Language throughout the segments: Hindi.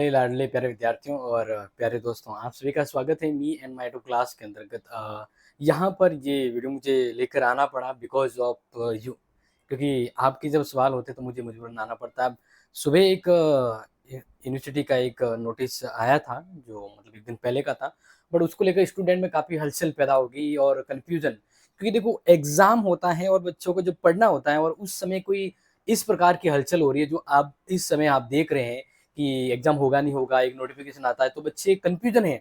मेरे लाडले प्यारे विद्यार्थियों और प्यारे दोस्तों, आप सभी का स्वागत है me and my two class के अंतर्गत। यहाँ पर ये वीडियो मुझे लेकर आना पड़ा बिकॉज ऑफ यू, क्योंकि आपके जब सवाल होते तो मुझे मजबूरन आना पड़ता है। अब सुबह एक यूनिवर्सिटी का एक नोटिस आया था जो मतलब एक दिन पहले का था, बट उसको लेकर स्टूडेंट में काफ़ी हलचल पैदा हो गई और कन्फ्यूजन, क्योंकि देखो एग्ज़ाम होता है और बच्चों को जब पढ़ना होता है और उस समय कोई इस प्रकार की हलचल हो रही है जो आप इस समय आप देख रहे हैं कि एग्ज़ाम होगा नहीं होगा, एक नोटिफ़िकेशन आता है तो बच्चे कन्फ्यूज़न है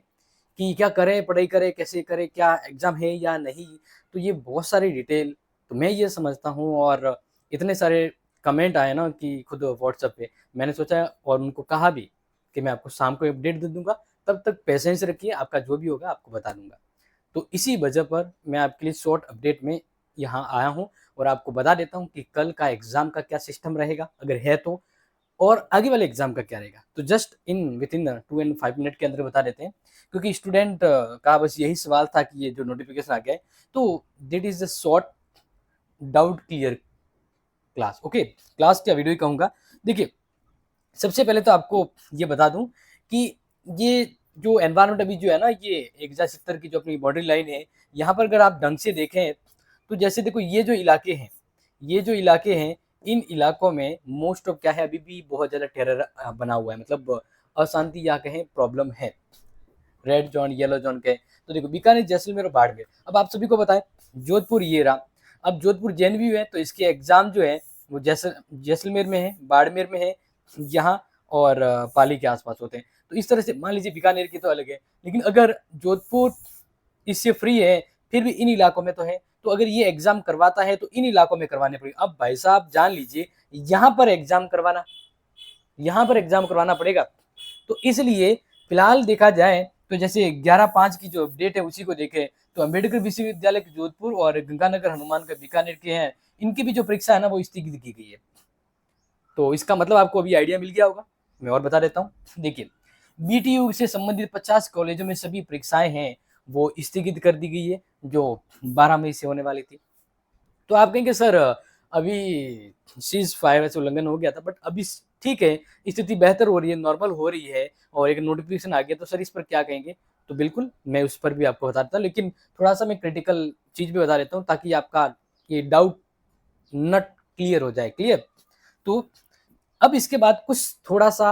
कि क्या करें, पढ़ाई करें, कैसे करें, क्या एग्ज़ाम है या नहीं? तो ये बहुत सारी डिटेल तो मैं ये समझता हूँ और इतने सारे कमेंट आए ना कि खुद व्हाट्सएप पे, मैंने सोचा और उनको कहा भी कि मैं आपको शाम को अपडेट दे दूँगा, तब तक पेशेंस रखिए, आपका जो भी होगा आपको बता दूँगा। तो इसी वजह पर मैं आपके लिए शॉर्ट अपडेट में यहाँ आया हूँ और आपको बता देता हूँ कि कल का एग्ज़ाम का क्या सिस्टम रहेगा, अगर है तो, और आगे वाले एग्जाम का क्या रहेगा। तो just in with in 2 and 5 minute के अंदर बता देते हैं, क्योंकि स्टूडेंट का बस यही सवाल था कि ये जो नोटिफिकेशन आ गया है, तो that is the short doubt clear class. Okay, class क्या वीडियो ही कहूँगा। देखिए, सबसे पहले तो आपको ये बता दूं कि ये जो एनवायरनमेंट अभी जो है ना, ये 1070 की जो अपनी बॉर्डर लाइन है, यहाँ पर अगर आप ढंग से देखें तो जैसे देखो ये जो इलाके हैं, ये जो इलाके हैं, इन इलाकों में मोस्ट ऑफ क्या है, अभी भी बहुत ज़्यादा टेरर बना हुआ है, मतलब अशांति या कहें प्रॉब्लम है, रेड जोन येलो जोन के। तो देखो बीकानेर जैसलमेर और बाड़मेर, अब आप सभी को बताएं जोधपुर ये रहा। अब जोधपुर जेएनयू है तो इसके एग्जाम जो है वो जैसलमेर में है, बाड़मेर में है, यहाँ और पाली के आसपास होते हैं। तो इस तरह से मान लीजिए बीकानेर की तो अलग है, लेकिन अगर जोधपुर इससे फ्री है फिर भी इन इलाकों में तो है, तो अगर ये एग्जाम करवाता है तो इन इलाकों में करवाने पड़ेंगे। अब भाई साहब जान लीजिए यहाँ पर एग्जाम करवाना, यहाँ पर एग्जाम करवाना पड़ेगा। तो इसलिए फिलहाल देखा जाए तो जैसे 11/5 की जो अपडेट है उसी को देखें तो अम्बेडकर विश्वविद्यालय के जोधपुर और गंगानगर हनुमान का बीकानेर के हैं, इनकी भी जो परीक्षा है ना वो स्थगित की गई है। तो इसका मतलब आपको अभी आइडिया मिल गया होगा। मैं और बता देता हूँ, देखिए बीटीयू से संबंधित 50 कॉलेजों में सभी परीक्षाएं हैं वो स्थगित कर दी गई है, जो 12 मई से होने वाली थी। तो आप कहेंगे सर अभी सीज फायर से उल्लंघन हो गया था, बट अभी ठीक है, स्थिति बेहतर हो रही है, नॉर्मल हो रही है और एक नोटिफिकेशन आ गया, तो सर इस पर क्या कहेंगे? तो बिल्कुल मैं उस पर भी आपको बता देता हूँ, लेकिन थोड़ा सा मैं क्रिटिकल चीज भी बता देता हूँ ताकि आपका ये डाउट नट क्लियर हो जाए। क्लियर? तो अब इसके बाद कुछ थोड़ा सा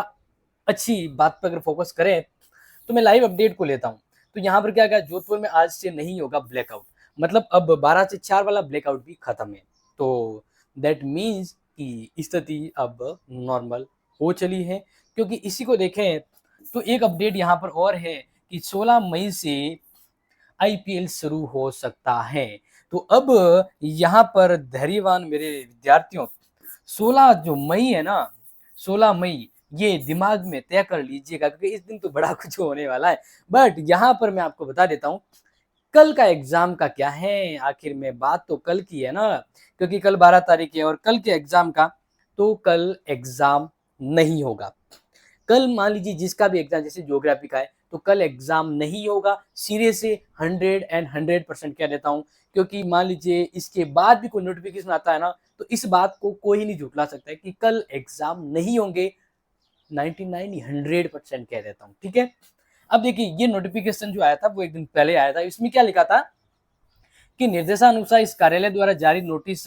अच्छी बात पर अगर फोकस करें तो मैं लाइव अपडेट को लेता हूँ। तो यहाँ पर क्या क्या जोधपुर में आज से नहीं होगा ब्लैकआउट, मतलब अब 12 से 4 वाला ब्लैकआउट भी खत्म है। तो दैट मीन्स कि स्थिति अब नॉर्मल हो चली है, क्योंकि इसी को देखें तो एक अपडेट यहाँ पर और है कि 16 मई से आईपीएल शुरू हो सकता है। तो अब यहाँ पर धैर्यवान मेरे विद्यार्थियों, 16 जो मई है ना, 16 मई ये दिमाग में तय कर लीजिएगा, क्योंकि इस दिन तो बड़ा कुछ होने वाला है। बट यहाँ पर मैं आपको बता देता हूँ कल का एग्जाम का क्या है। आखिर में बात तो कल की है ना, क्योंकि कल 12 तारीख है और कल के एग्जाम का, तो कल एग्जाम नहीं होगा। कल मान लीजिए जिसका भी एग्जाम, जैसे ज्योग्राफी का है, तो कल एग्जाम नहीं होगा। सिरे से 100% कह देता हूँ, क्योंकि मान लीजिए इसके बाद भी कोई नोटिफिकेशन आता है ना, तो इस बात को कोई नहीं झुठला सकता है कि कल एग्जाम नहीं होंगे। 99 100% कह देता हूँ, ठीक है। अब देखिए ये नोटिफिकेशन जो आया था वो एक दिन पहले आया था, इसमें क्या लिखा था कि निर्देशानुसार इस कार्यालय द्वारा जारी नोटिस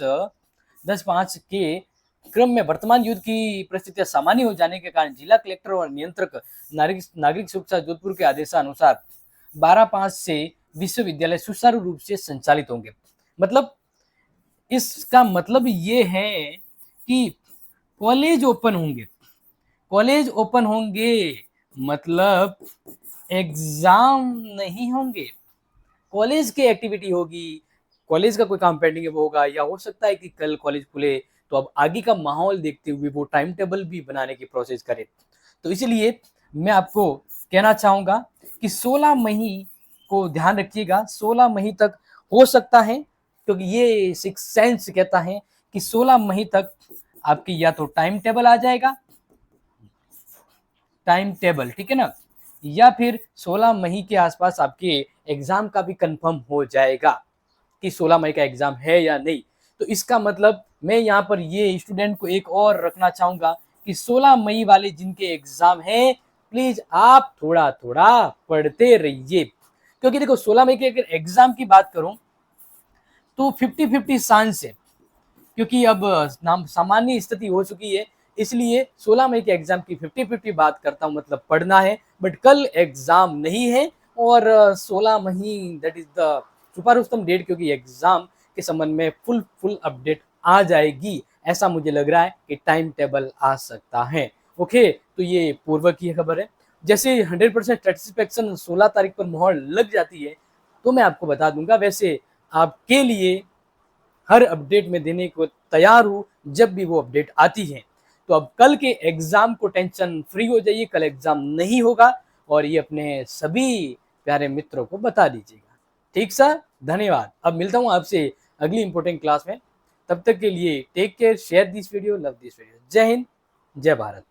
10/5 के क्रम में वर्तमान युद्ध की परिस्थितियां सामान्य हो जाने के कारण जिला कलेक्टर और नियंत्रक नागरिक सुरक्षा जोधपुर के आदेशानुसार 12/5 से विश्वविद्यालय सुचारू रूप से संचालित होंगे। मतलब इसका मतलब ये है कि कॉलेज ओपन होंगे, कॉलेज ओपन होंगे, मतलब एग्जाम नहीं होंगे। कॉलेज की एक्टिविटी होगी, कॉलेज का कोई काम पेंडिंग है वो होगा, या हो सकता है कि कल कॉलेज खुले तो अब आगे का माहौल देखते हुए वो टाइम टेबल भी बनाने की प्रोसेस करे। तो इसलिए मैं आपको कहना चाहूंगा कि 16 मई को ध्यान रखिएगा, 16 मई तक हो सकता है, क्योंकि ये सिक्स सेंस कहता है कि 16 मई तक आपकी या तो टाइम टेबल आ जाएगा, टाइम टेबल, ठीक है ना, या फिर 16 मई के आसपास आपके एग्जाम का भी कंफर्म हो जाएगा कि 16 मई का एग्जाम है या नहीं। तो इसका मतलब मैं यहाँ पर ये स्टूडेंट को एक और रखना चाहूंगा कि 16 मई वाले जिनके एग्जाम है प्लीज आप थोड़ा थोड़ा पढ़ते रहिए, क्योंकि देखो 16 मई के अगर एग्जाम की बात करूं तो 50-50 चांस है, क्योंकि अब नाम सामान्य स्थिति हो चुकी है, इसलिए 16 मई के एग्जाम की 50-50 बात करता हूं, मतलब पढ़ना है। बट कल एग्जाम नहीं है और 16 मई दैट इज द सुपर उत्तम डेट, क्योंकि एग्जाम के संबंध में फुल अपडेट आ जाएगी, ऐसा मुझे लग रहा है कि टाइम टेबल आ सकता है। ओके, तो ये पूर्व की खबर है। जैसे 100% सेटिस्फेक्शन 16 तारीख पर मोहर लग जाती है तो मैं आपको बता दूंगा। वैसे आपके लिए हर अपडेट में देने को तैयार हूं जब भी वो अपडेट आती है। तो अब कल के एग्जाम को टेंशन फ्री हो जाइए, कल एग्जाम नहीं होगा, और ये अपने सभी प्यारे मित्रों को बता दीजिएगा। ठीक सर, धन्यवाद। अब मिलता हूं आपसे अगली इंपॉर्टेंट क्लास में। तब तक के लिए take care, share this video, love this video. जय हिंद, जय भारत।